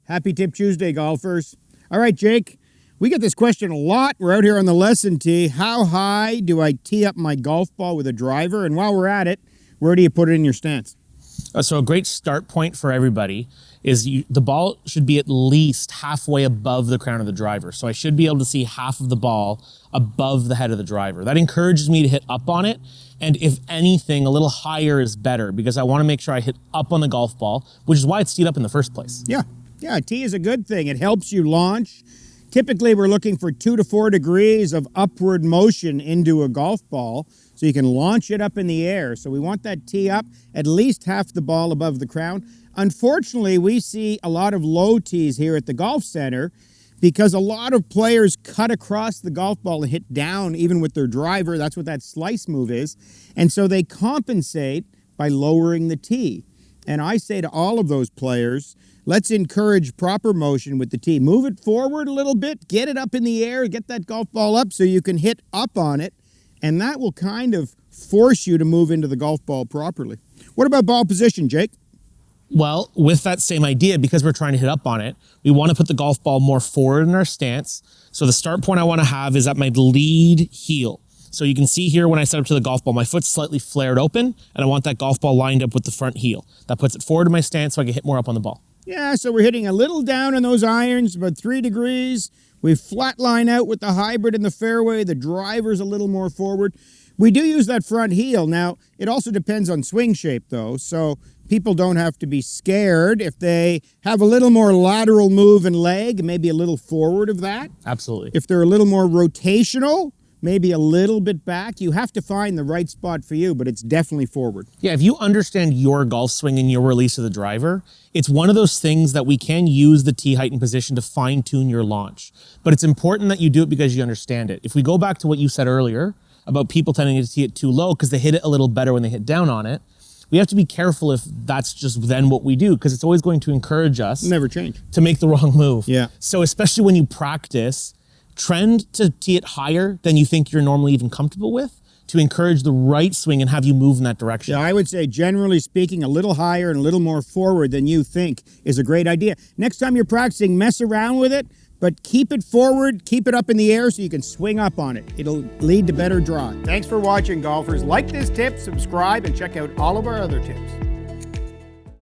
Happy Tip Tuesday, golfers. All right, Jake, we get this question a lot. We're out here on the lesson tee. How high do I tee up my golf ball with a driver? And while we're at it, where do you put it in your stance? So a great start point for everybody is the ball should be at least halfway above the crown of the driver. So I should be able to see half of the ball above the head of the driver. That encourages me to hit up on it. And if anything, a little higher is better because I want to make sure I hit up on the golf ball, which is why it's teed up in the first place. Yeah, a tee is a good thing. It helps you launch. Typically, we're looking for 2 to 4 degrees of upward motion into a golf ball so you can launch it up in the air. So we want that tee up at least half the ball above the crown. Unfortunately, we see a lot of low tees here at the golf center because a lot of players cut across the golf ball and hit down even with their driver. That's what that slice move is. And so they compensate by lowering the tee. And I say to all of those players, let's encourage proper motion with the tee. Move it forward a little bit, get it up in the air, get that golf ball up so you can hit up on it. And that will kind of force you to move into the golf ball properly. What about ball position, Jake? Well, with that same idea, because we're trying to hit up on it, we want to put the golf ball more forward in our stance. So the start point I want to have is at my lead heel. So you can see here when I set up to the golf ball, my foot's slightly flared open, and I want that golf ball lined up with the front heel. That puts it forward in my stance so I can hit more up on the ball. Yeah, so we're hitting a little down in those irons, about 3 degrees. We flatline out with the hybrid in the fairway. The driver's a little more forward. We do use that front heel. Now, it also depends on swing shape, though, so people don't have to be scared if they have a little more lateral move and leg, maybe a little forward of that. Absolutely. If they're a little more rotational, maybe a little bit back. You have to find the right spot for you, but it's definitely forward. Yeah, if you understand your golf swing and your release of the driver, it's one of those things that we can use the tee height and position to fine tune your launch. But it's important that you do it because you understand it. If we go back to what you said earlier about people tending to tee it too low because they hit it a little better when they hit down on it, we have to be careful if that's just then what we do because it's always going to encourage us Never change. to make the wrong move. Yeah. So especially when you practice, trend to tee it higher than you think you're normally even comfortable with to encourage the right swing and have you move in that direction. Yeah, I would say, generally speaking, a little higher and a little more forward than you think is a great idea. Next time you're practicing, mess around with it, but keep it forward, keep it up in the air so you can swing up on it. It'll lead to better draw. Thanks for watching, golfers. Like this tip, subscribe, and check out all of our other tips.